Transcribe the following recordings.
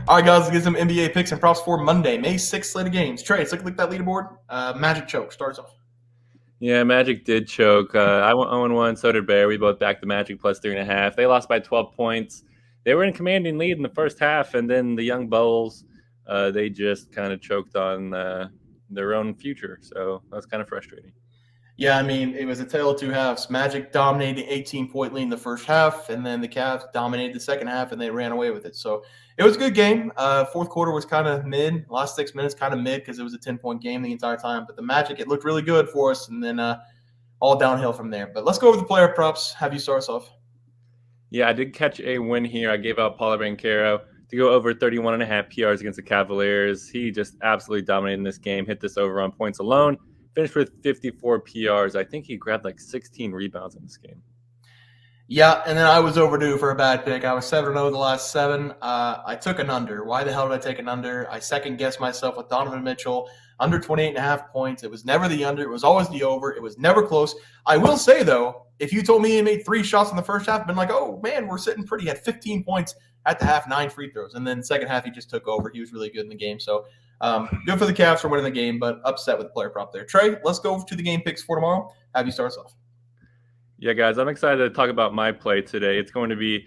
All right, guys, let's get some NBA picks and props for Monday, May 6th slate of games. Trey, let's look at that leaderboard. Magic choke starts off. Yeah, Magic did choke. I went 0-1, so did Bear. We both backed the Magic plus 3.5. They lost by 12 points. They were in commanding lead in the first half, and then the young Bulls, they just kind of choked on their own future. So that's kind of frustrating. Yeah, I mean, it was a tale of two halves. Magic dominated the 18-point lead in the first half, and then the Cavs dominated the second half, and they ran away with it. So it was a good game. Fourth quarter was kind of mid. Last 6 minutes kind of mid because it was a 10-point game the entire time. But the Magic, it looked really good for us, and then all downhill from there. But let's go over the player props. Have you start us off? Yeah, I did catch a win here. I gave out Paulo Banchero to go over 31.5 PRs against the Cavaliers. He just absolutely dominated in this game, hit this over on points alone, finished with 54 PRs. I think he grabbed like 16 rebounds in this game. Yeah, and then I was overdue for a bad pick. I was 7-0 the last seven. I took an under. Why the hell did I take an under? I second-guessed myself with Donovan Mitchell, under 28.5 points. It was never the under. It was always the over. It was never close. I will say, though, if you told me he made 3 shots in the first half, I'd been like, oh, man, we're sitting pretty. He had 15 points at the half, 9 free throws. And then second half, he just took over. He was really good in the game. So good for the Cavs for winning the game, but upset with the player prop there. Trey, let's go to the game picks for tomorrow. Have you start us off? Yeah, guys, I'm excited to talk about my play today. It's going to be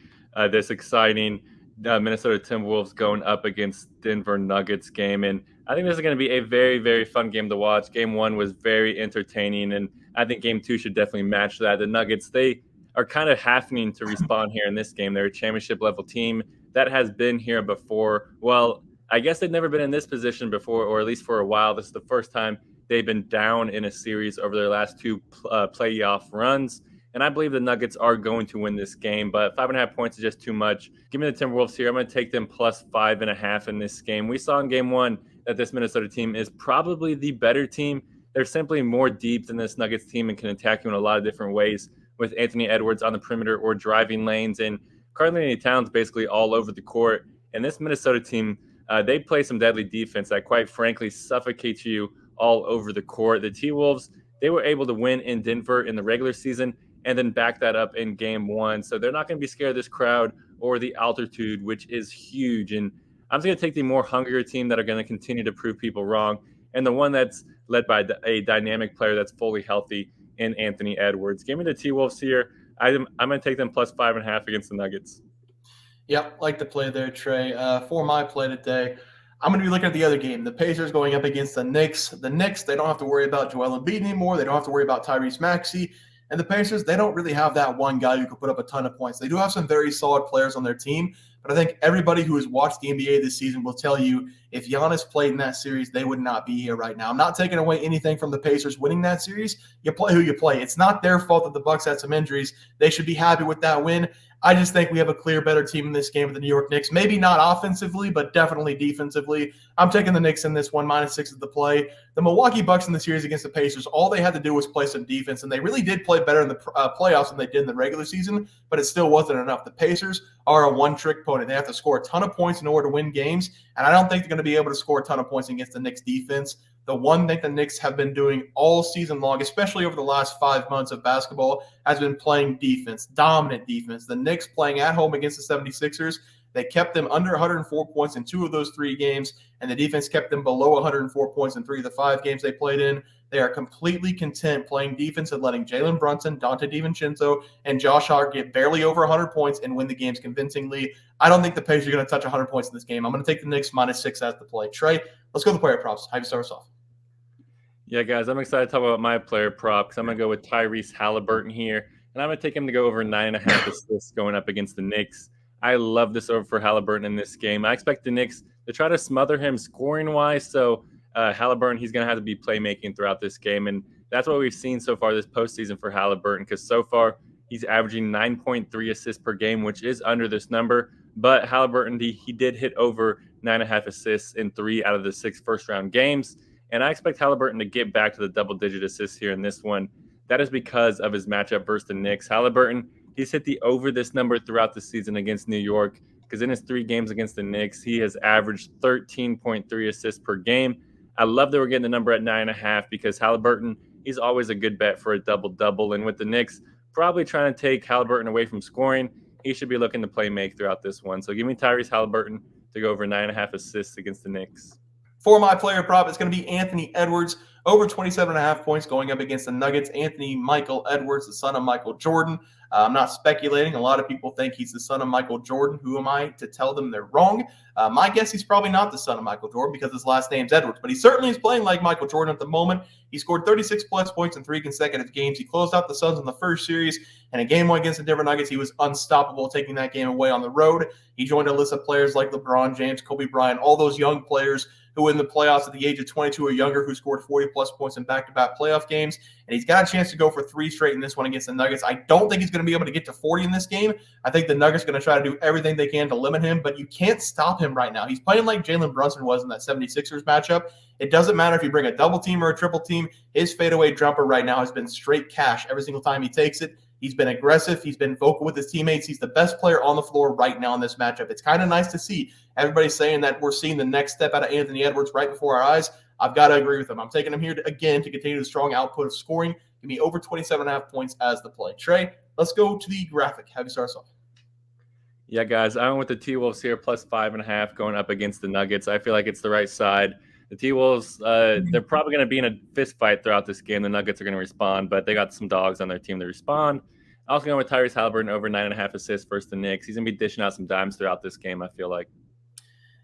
this exciting Minnesota Timberwolves going up against Denver Nuggets game. And I think this is going to be a very, very fun game to watch. Game one was very entertaining, and I think game two should definitely match that. The Nuggets, they are kind of happening to respawn here in this game. They're a championship-level team that has been here before. Well, I guess they've never been in this position before, or at least for a while. This is the first time they've been down in a series over their last two playoff runs. And I believe the Nuggets are going to win this game, but 5.5 points is just too much. Give me the Timberwolves here. I'm going to take them plus 5.5 in this game. We saw in game one that this Minnesota team is probably the better team. They're simply more deep than this Nuggets team and can attack you in a lot of different ways with Anthony Edwards on the perimeter or driving lanes and Karl-Anthony Towns basically all over the court. And this Minnesota team, they play some deadly defense that quite frankly suffocates you all over the court. The T-Wolves, they were able to win in Denver in the regular season and then back that up in game one. So they're not going to be scared of this crowd or the altitude, which is huge. And I'm going to take the more hungrier team that are going to continue to prove people wrong, and the one that's led by a dynamic player that's fully healthy in Anthony Edwards. Give me the T-Wolves here. I'm going to take them plus 5.5 against the Nuggets. Yep, like the play there, Trey. For my play today, I'm going to be looking at the other game. The Pacers going up against the Knicks. The Knicks, they don't have to worry about Joel Embiid anymore. They don't have to worry about Tyrese Maxey. And the Pacers, they don't really have that one guy who could put up a ton of points. They do have some very solid players on their team, but I think everybody who has watched the NBA this season will tell you if Giannis played in that series, they would not be here right now. I'm not taking away anything from the Pacers winning that series. You play who you play. It's not their fault that the Bucks had some injuries. They should be happy with that win. I just think we have a clear better team in this game with the New York Knicks. Maybe not offensively, but definitely defensively. I'm taking the Knicks in this one, -6 of the play. The Milwaukee Bucks in the series against the Pacers, all they had to do was play some defense, and they really did play better in the playoffs than they did in the regular season, but it still wasn't enough. The Pacers are a one-trick pony. They have to score a ton of points in order to win games, and I don't think they're going to be able to score a ton of points against the Knicks defense. The one thing the Knicks have been doing all season long, especially over the last 5 months of basketball, has been playing defense, dominant defense. The Knicks playing at home against the 76ers, they kept them under 104 points in 2 of those 3 games, and the defense kept them below 104 points in 3 of the 5 games they played in. They are completely content playing defense and letting Jalen Brunson, Dante DiVincenzo, and Josh Hart get barely over 100 points and win the games convincingly. I don't think the Pacers are going to touch 100 points in this game. I'm going to take the Knicks -6 as the play. Trey, let's go to the player props. How do you start us off? Yeah, guys, I'm excited to talk about my player prop because I'm going to go with Tyrese Haliburton here, and I'm going to take him to go over 9.5 assists going up against the Knicks. I love this over for Haliburton in this game. I expect the Knicks to try to smother him scoring-wise, so Haliburton, he's going to have to be playmaking throughout this game, and that's what we've seen so far this postseason for Haliburton because so far he's averaging 9.3 assists per game, which is under this number, but Haliburton, he did hit over 9.5 assists in 3 out of the 6 first-round games, and I expect Haliburton to get back to the double-digit assists here in this one. That is because of his matchup versus the Knicks. Haliburton, he's hit the over this number throughout the season against New York because in his 3 games against the Knicks, he has averaged 13.3 assists per game. I love that we're getting the number at 9.5 because Haliburton, he's always a good bet for a double-double. And with the Knicks probably trying to take Haliburton away from scoring, he should be looking to play make throughout this one. So give me Tyrese Haliburton to go over 9.5 assists against the Knicks. For my player prop, it's going to be Anthony Edwards over 27.5 points going up against the Nuggets. Anthony Michael Edwards, the son of Michael Jordan. I'm not speculating. A lot of people think he's the son of Michael Jordan. Who am I to tell them they're wrong? My guess, he's probably not the son of Michael Jordan because his last name's Edwards, but he certainly is playing like Michael Jordan at the moment. He scored 36-plus points in 3 consecutive games. He closed out the Suns in the first series, and in Game 1 against the Denver Nuggets, he was unstoppable, taking that game away on the road. He joined a list of players like LeBron James, Kobe Bryant, all those young players who in the playoffs at the age of 22 or younger who scored 40-plus points in back-to-back playoff games. And he's got a chance to go for 3 straight in this one against the Nuggets. I don't think he's going to be able to get to 40 in this game. I think the Nuggets are going to try to do everything they can to limit him, but you can't stop him right now. He's playing like Jalen Brunson was in that 76ers matchup. It doesn't matter if you bring a double team or a triple team. His fadeaway jumper right now has been straight cash every single time he takes it. He's been aggressive. He's been vocal with his teammates. He's the best player on the floor right now in this matchup. It's kind of nice to see everybody saying that we're seeing the next step out of Anthony Edwards right before our eyes. I've got to agree with him. I'm taking him here again to continue the strong output of scoring. Give me over 27.5 points as the play. Trey, let's go to the graphic. Have you start us off? Yeah, guys, I went with the T-Wolves here, plus 5.5 going up against the Nuggets. I feel like it's the right side. The T-Wolves, they're probably going to be in a fist fight throughout this game. The Nuggets are going to respond, but they got some dogs on their team to respond. I also going with Tyrese Haliburton over 9.5 assists versus the Knicks. He's going to be dishing out some dimes throughout this game, I feel like.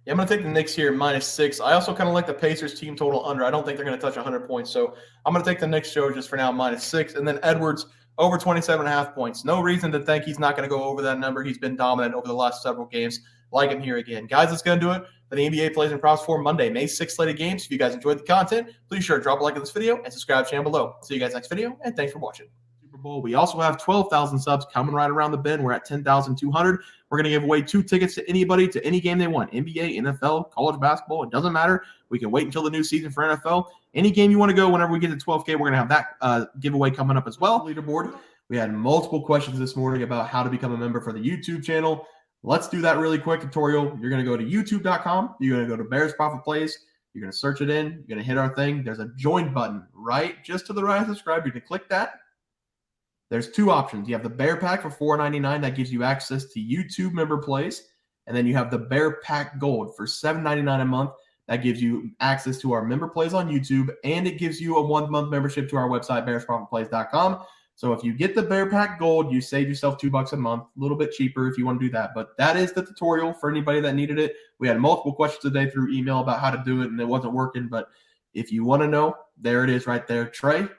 Yeah, I'm going to take the Knicks here -6. I also kind of like the Pacers team total under. I don't think they're going to touch 100 points, so I'm going to take the Knicks show just for now, -6. And then Edwards over 27.5 points. No reason to think he's not going to go over that number. He's been dominant over the last several games. Like him here again. Guys, that's going to do it for the NBA Plays and Props for Monday, May 6th slated games. If you guys enjoyed the content, please sure to drop a like on this video and subscribe to the channel below. See you guys next video, and thanks for watching. Super Bowl. We also have 12,000 subs coming right around the bend. We're at 10,200. We're going to give away 2 tickets to anybody to any game they want. NBA, NFL, college basketball. It doesn't matter. We can wait until the new season for NFL. Any game you want to go, whenever we get to 12K, we're going to have that giveaway coming up as well. Leaderboard. We had multiple questions this morning about how to become a member for the YouTube channel. Let's do that really quick tutorial. You're going to go to youtube.com. You're going to go to Bears Profit Plays. You're going to search it in. You're going to hit our thing. There's a join button right just to the right of subscribe. You're going to click that. There's 2 options. You have the Bear Pack for $4.99. That gives you access to YouTube member plays. And then you have the Bear Pack Gold for $7.99 a month. That gives you access to our member plays on YouTube. And it gives you a 1-month membership to our website, bearsprofitplays.com. So if you get the Bear Pack Gold, you save yourself $2 a month, a little bit cheaper if you want to do that. But that is the tutorial for anybody that needed it. We had multiple questions today through email about how to do it, and it wasn't working. But if you want to know, there it is right there. Trey,